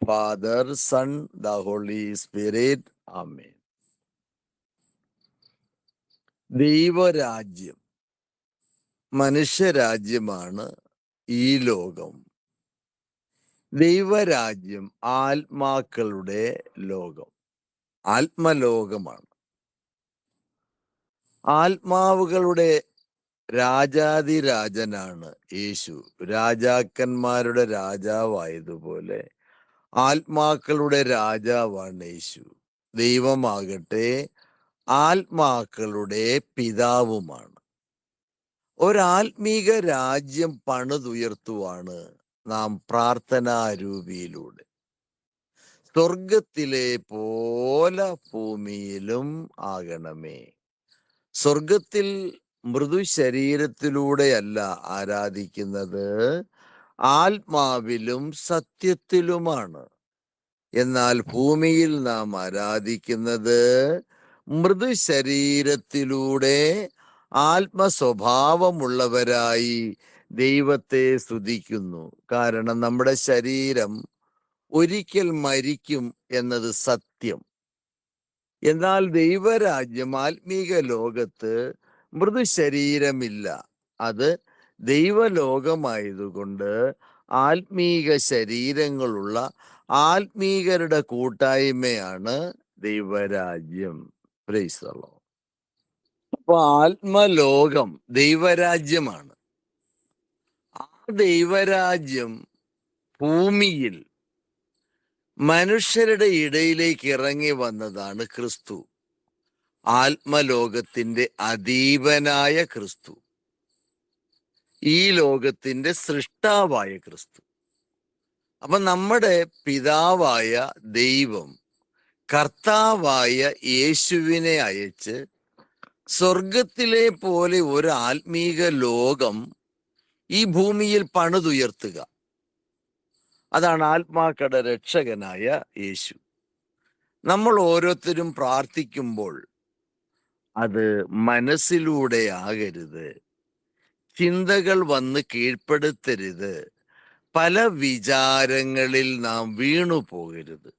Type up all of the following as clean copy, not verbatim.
Father, Son, the Holy Spirit. Amen. ദൈവരാജ്യം മനുഷ്യരാജ്യമാണ് ഈ ലോകം. ദൈവരാജ്യം ആത്മാക്കളുടെ ലോകം, ആത്മലോകമാണ്. ആത്മാവുകളുടെ രാജാതിരാജനാണ് യേശു. രാജാക്കന്മാരുടെ രാജാവായതുപോലെ ആത്മാക്കളുടെ രാജാവാണ് യേശു. ദൈവമാകട്ടെ ആത്മാക്കളുടെ പിതാവുമാണ്. ഒരാത്മീക രാജ്യം പണിതുയർത്തുവാണ് നാം പ്രാർത്ഥനാരൂപിയിലൂടെ. സ്വർഗത്തിലെ പോലെ ഭൂമിയിലും ആകണമേ. സ്വർഗത്തിൽ മൃദു ശരീരത്തിലൂടെയല്ല ആരാധിക്കുന്നത്, ആത്മാവിലും സത്യത്തിലുമാണ്. എന്നാൽ ഭൂമിയിൽ നാം ആരാധിക്കുന്നത് മൃദു ശരീരത്തിലൂടെ ആത്മസ്വഭാവമുള്ളവരായി ദൈവത്തെ സ്തുതിക്കുന്നു. കാരണം നമ്മുടെ ശരീരം ഒരിക്കൽ മരിക്കും എന്നത് സത്യം. എന്നാൽ ദൈവരാജ്യം ആത്മീക ലോകത്ത് മൃദു ശരീരമില്ല. അത് ദൈവലോകമായതുകൊണ്ട് ആത്മീക ശരീരങ്ങളുള്ള ആത്മീകരുടെ കൂട്ടായ്മയാണ് ദൈവരാജ്യം. Praise the Lord. അപ്പൊ ആത്മലോകം ദൈവരാജ്യമാണ്. ആ ദൈവരാജ്യം ഭൂമിയിൽ മനുഷ്യരുടെ ഇടയിലേക്ക് ഇറങ്ങി വന്നതാണ് ക്രിസ്തു. ആത്മലോകത്തിന്റെ അധീപനായ ക്രിസ്തു, ഈ ലോകത്തിന്റെ സൃഷ്ടാവായ ക്രിസ്തു. അപ്പൊ നമ്മുടെ പിതാവായ ദൈവം കർത്താവായ യേശുവിനെ അയച്ച് സ്വർഗത്തിലെ പോലെ ഒരു ആത്മീക ലോകം ഈ ഭൂമിയിൽ പണിതുയർത്തുക. അതാണ് ആത്മാക്കളുടെ രക്ഷകനായ യേശു. നമ്മൾ ഓരോരുത്തരും പ്രാർത്ഥിക്കുമ്പോൾ അത് മനസ്സിലൂടെ ആകരുത്, ചിന്തകൾ വന്ന് കീഴ്പ്പെടുത്തരുത്, പല വിചാരങ്ങളിൽ നാം വീണു പോകരുത്.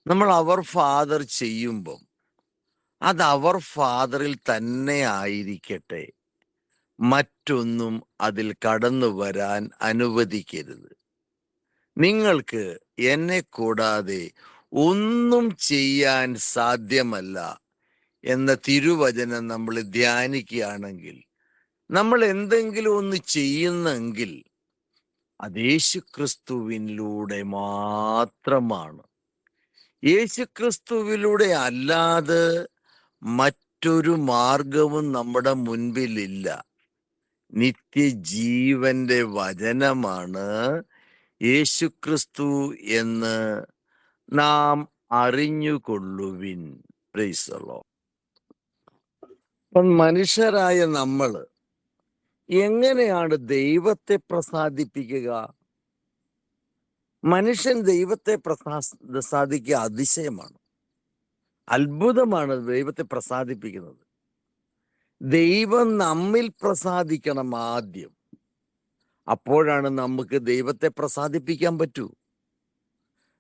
നമ്മൾ അവർ ഫാദർ ചെയ്യുമ്പം അത് അവർ ഫാദറിൽ തന്നെ ആയിരിക്കട്ടെ, മറ്റൊന്നും അതിൽ കടന്നു വരാൻ അനുവദിക്കരുത്. നിങ്ങൾക്ക് എന്നെ കൂടാതെ ഒന്നും ചെയ്യാൻ സാധ്യമല്ല എന്ന തിരുവചനം നമ്മൾ ധ്യാനിക്കുകയാണെങ്കിൽ, നമ്മൾ എന്തെങ്കിലും ഒന്ന് ചെയ്യുന്നെങ്കിൽ അത് യേശുക്രിസ്തുവിലൂടെ മാത്രമാണ്. യേശുക്രിസ്തുവിലൂടെ അല്ലാതെ മറ്റൊരു മാർഗവും നമ്മുടെ മുൻപിലില്ല. നിത്യജീവന്റെ വചനമാണ് യേശുക്രിസ്തു എന്ന് നാം അറിഞ്ഞുകൊള്ളുവിൻ. Praise the Lord. അപ്പം മനുഷ്യരായ നമ്മൾ എങ്ങനെയാണ് ദൈവത്തെ പ്രസാദിപ്പിക്കുക? മനുഷ്യൻ ദൈവത്തെ പ്രസാദിക്കുക അതിശയമാണ്, അത്ഭുതമാണ് ദൈവത്തെ പ്രസാദിപ്പിക്കുന്നത്. ദൈവം നമ്മിൽ പ്രസാദിക്കണം ആദ്യം, അപ്പോഴാണ് നമുക്ക് ദൈവത്തെ പ്രസാദിപ്പിക്കാൻ പറ്റൂ.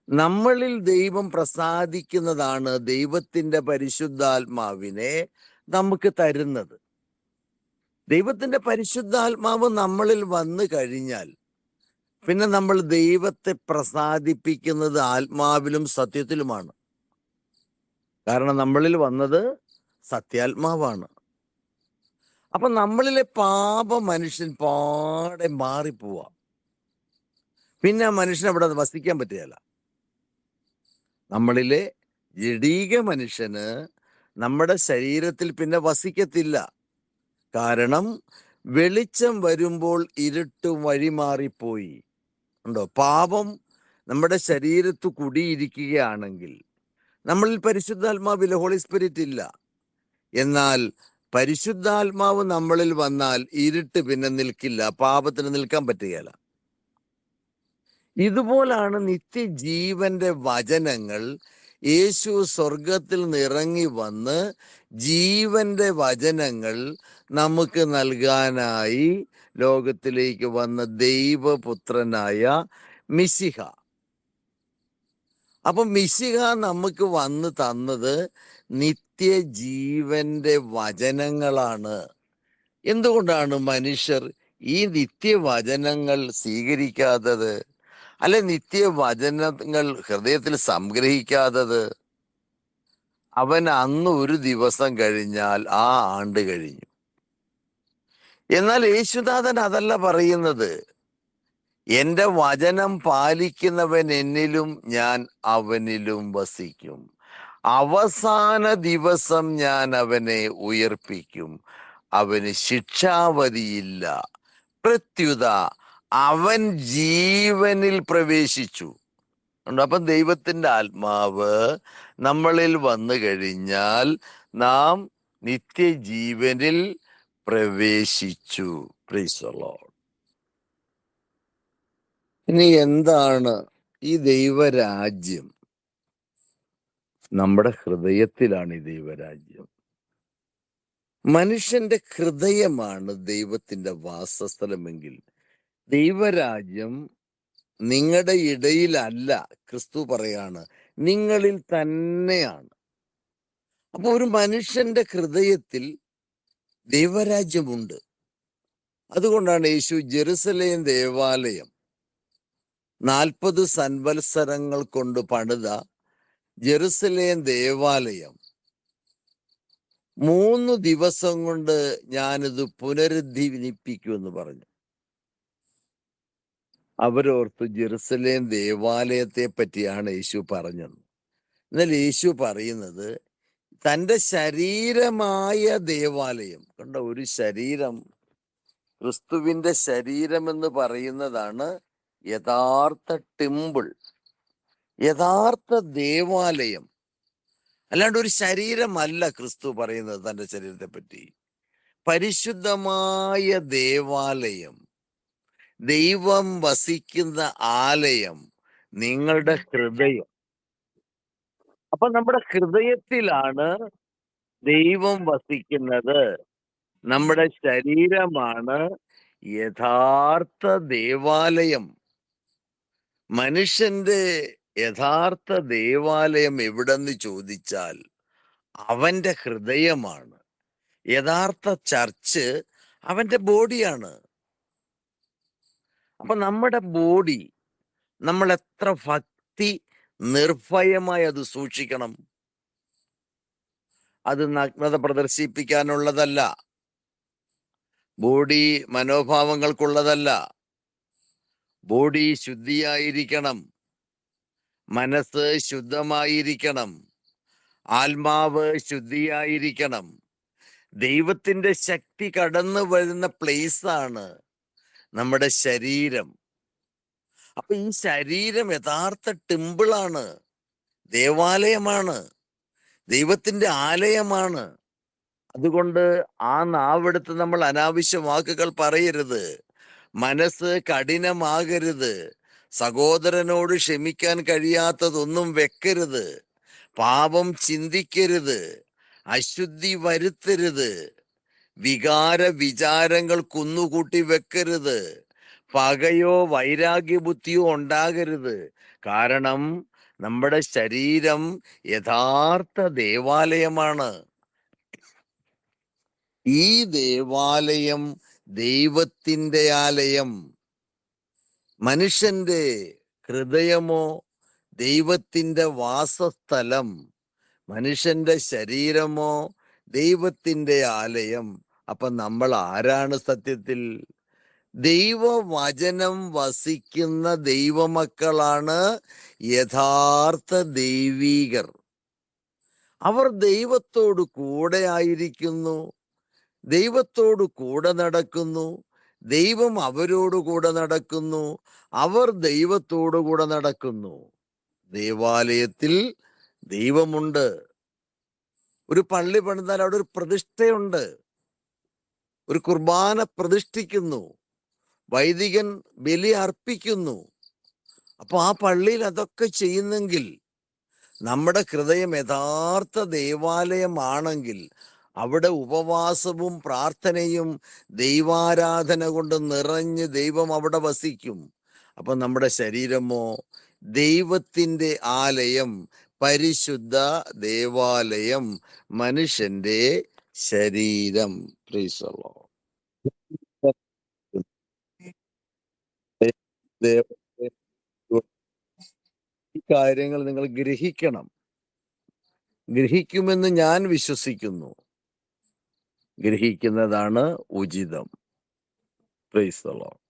നമ്മളിൽ ദൈവം പ്രസാദിക്കുന്നതാണ് ദൈവത്തിന്റെ പരിശുദ്ധാത്മാവിനെ നമുക്ക് തരുന്നത്. ദൈവത്തിന്റെ പരിശുദ്ധാത്മാവ് നമ്മളിൽ വന്നു കഴിഞ്ഞാൽ പിന്നെ നമ്മൾ ദൈവത്തെ പ്രസാദിപ്പിക്കുന്നത് ആത്മാവിലും സത്യത്തിലുമാണ്. കാരണം നമ്മളിൽ വന്നത് സത്യാത്മാവാണ്. അപ്പൊ നമ്മളിലെ പാപ മനുഷ്യൻ പാടെ മാറിപ്പോവാ. പിന്നെ ആ മനുഷ്യൻ അവിടെ വസിക്കാൻ പറ്റുകയില്ല. നമ്മളിലെ ജഡീക മനുഷ്യന് നമ്മുടെ ശരീരത്തിൽ പിന്നെ വസിക്കത്തില്ല. കാരണം വെളിച്ചം വരുമ്പോൾ ഇരുട്ട് വഴിമാറിപ്പോയി. ഉണ്ടോ? പാപം നമ്മുടെ ശരീരത്ത് കുടിയിരിക്കുകയാണെങ്കിൽ നമ്മളിൽ പരിശുദ്ധാത്മാവില്ല, ഹോളി സ്പിരിറ്റ് ഇല്ല. എന്നാൽ പരിശുദ്ധാത്മാവ് നമ്മളിൽ വന്നാൽ ഇരുട്ട് പിന്നെ നിൽക്കില്ല, പാപത്തിന് നിൽക്കാൻ പറ്റുകയില്ല. ഇതുപോലാണ് നിത്യജീവന്റെ വചനങ്ങൾ. യേശു സ്വർഗത്തിൽ നിറങ്ങി വന്ന് ജീവന്റെ വചനങ്ങൾ നമുക്ക് നൽകാനായി ലോകത്തിലേക്ക് വന്ന ദൈവപുത്രനായ മിശിഹ. അപ്പൊ മിശിഹ നമുക്ക് വന്ന് തന്നത് നിത്യജീവന്റെ വചനങ്ങളാണ്. എന്തുകൊണ്ടാണ് മനുഷ്യർ ഈ നിത്യവചനങ്ങൾ സ്വീകരിക്കാത്തത്? അല്ലെ നിത്യവചനങ്ങൾ ഹൃദയത്തിൽ സംഗ്രഹിക്കാത്തത്? അവൻ അന്ന് ഒരു ദിവസം കഴിഞ്ഞാൽ ആ ആണ്ട് കഴിഞ്ഞു. എന്നാൽ യേശുനാഥൻ അതല്ല പറയുന്നത്. എന്റെ വചനം പാലിക്കുന്നവൻ എന്നിലും ഞാൻ അവനിലും വസിക്കും. അവസാന ദിവസം ഞാൻ അവനെ ഉയർപ്പിക്കും. അവന് ശിക്ഷാവധിയില്ല. പ്രത്യുത അവൻ ജീവനിൽ പ്രവേശിച്ചു. അപ്പം ദൈവത്തിന്റെ ആത്മാവ് നമ്മളിൽ വന്നു കഴിഞ്ഞാൽ നാം നിത്യജീവനിൽ പ്രവേശിച്ചു. Praise the Lord. ഇനി എന്താണ് ഈ ദൈവരാജ്യം? നമ്മുടെ ഹൃദയത്തിലാണ് ഈ ദൈവരാജ്യം. മനുഷ്യന്റെ ഹൃദയമാണ് ദൈവത്തിന്റെ വാസസ്ഥലമെങ്കിൽ ദൈവരാജ്യം നിങ്ങളുടെ ഇടയിലല്ല. ക്രിസ്തു പറയാണ് നിങ്ങളിൽ തന്നെയാണ്. അപ്പൊ ഒരു മനുഷ്യന്റെ ഹൃദയത്തിൽ ദൈവരാജ്യമുണ്ട്. അതുകൊണ്ടാണ് യേശു ജെറുസലേം ദേവാലയം 40 സംവത്സരങ്ങൾ കൊണ്ട് പണിത ജെറുസലേം ദേവാലയം 3 ദിവസം കൊണ്ട് ഞാനിത് പുനരുദ്ധീനിപ്പിക്കുമെന്ന് പറഞ്ഞു. അവരോർത്ത് ജെറുസലേം ദേവാലയത്തെ പറ്റിയാണ് യേശു പറഞ്ഞത്. എന്നാൽ യേശു പറയുന്നത് തൻ്റെ ശരീരമായ ദേവാലയം. കണ്ട, ഒരു ശരീരം, ക്രിസ്തുവിന്റെ ശരീരം എന്ന് പറയുന്നതാണ് യഥാർത്ഥ ടെമ്പിൾ, യഥാർത്ഥ ദേവാലയം. അല്ലാണ്ട് ഒരു ശരീരമല്ല ക്രിസ്തു പറയുന്നത് തൻ്റെ ശരീരത്തെ പറ്റി. പരിശുദ്ധമായ ദേവാലയം, ദൈവം വസിക്കുന്ന ആലയം നിങ്ങളുടെ ഹൃദയം. അപ്പൊ നമ്മുടെ ഹൃദയത്തിലാണ് ദൈവം വസിക്കുന്നത്. നമ്മുടെ ശരീരമാണ് യഥാർത്ഥ ദേവാലയം. മനുഷ്യന്റെ യഥാർത്ഥ ദേവാലയം എവിടെന്ന് ചോദിച്ചാൽ അവന്റെ ഹൃദയമാണ്. യഥാർത്ഥ ചർച്ച് അവന്റെ ബോഡിയാണ്. അപ്പൊ നമ്മുടെ ബോഡി നമ്മൾ എത്ര ഭക്തി നിർഭയമായി അത് സൂക്ഷിക്കണം. അത് നഗ്നത പ്രദർശിപ്പിക്കാനുള്ളതല്ല, ബോഡി മനോഭാവങ്ങൾക്കുള്ളതല്ല. ബോഡി ശുദ്ധിയായിരിക്കണം, മനസ്സ് ശുദ്ധമായിരിക്കണം, ആത്മാവ് ശുദ്ധിയായിരിക്കണം. ദൈവത്തിന്റെ ശക്തി കടന്നു വരുന്ന പ്ലേസാണ് നമ്മുടെ ശരീരം. അപ്പൊ ഈ ശരീരം യഥാർത്ഥ ടെമ്പിളാണ്, ദേവാലയമാണ്, ദൈവത്തിന്റെ ആലയമാണ്. അതുകൊണ്ട് ആ നാവെടുത്ത് നമ്മൾ അനാവശ്യ വാക്കുകൾ പറയരുത്. മനസ്സ് കഠിനമാകരുത്. സഹോദരനോട് ക്ഷമിക്കാൻ കഴിയാത്തതൊന്നും വെക്കരുത്. പാപം ചിന്തിക്കരുത്. അശുദ്ധി വരുത്തരുത്. വികാര വിചാരങ്ങൾ കുന്നുകൂട്ടി വെക്കരുത്. പകയോ വൈരാഗ്യബുദ്ധിയോ ഉണ്ടാകരുത്. കാരണം നമ്മുടെ ശരീരം യഥാർത്ഥ ദേവാലയമാണ്. ഈ ദേവാലയം ദൈവത്തിന്റെ ആലയം. മനുഷ്യന്റെ ഹൃദയമോ ദൈവത്തിന്റെ വാസസ്ഥലം. മനുഷ്യന്റെ ശരീരമോ ദൈവത്തിന്റെ ആലയം. അപ്പൊ നമ്മൾ ആരാണ് സത്യത്തിൽ? ദൈവവചനം വസിക്കുന്ന ദൈവമക്കളാണ് യഥാർത്ഥ ദൈവീകർ. അവർ ദൈവത്തോട് കൂടെ ആയിരിക്കുന്നു, ദൈവത്തോട് കൂടെ നടക്കുന്നു, ദൈവം അവരോട് കൂടെ നടക്കുന്നു, അവർ ദൈവത്തോടു കൂടെ നടക്കുന്നു. ദേവാലയത്തിൽ ദൈവമുണ്ട്. ഒരു പള്ളി പണിതാൽ അവിടെ ഒരു പ്രതിഷ്ഠയുണ്ട്. ഒരു കുർബാന പ്രതിഷ്ഠിക്കുന്നു, വൈദികൻ ബലി അർപ്പിക്കുന്നു. അപ്പൊ ആ പള്ളിയിൽ അതൊക്കെ ചെയ്യുന്നെങ്കിൽ നമ്മുടെ ഹൃദയം യഥാർത്ഥ ദേവാലയമാണെങ്കിൽ അവിടെ ഉപവാസവും പ്രാർത്ഥനയും ദൈവാരാധന കൊണ്ട് നിറഞ്ഞ് ദൈവം അവിടെ വസിക്കും. അപ്പൊ നമ്മുടെ ശരീരമോ ദൈവത്തിന്റെ ആലയം, പരിശുദ്ധ ദേവാലയം, മനുഷ്യന്റെ ശരീരം. Praise the Lord. ഈ കാര്യങ്ങൾ നിങ്ങൾ ഗ്രഹിക്കണം. ഗ്രഹിക്കുമെന്ന് ഞാൻ വിശ്വസിക്കുന്നു. ഗ്രഹിക്കുന്നതാണ് ഉചിതം. Praise the Lord.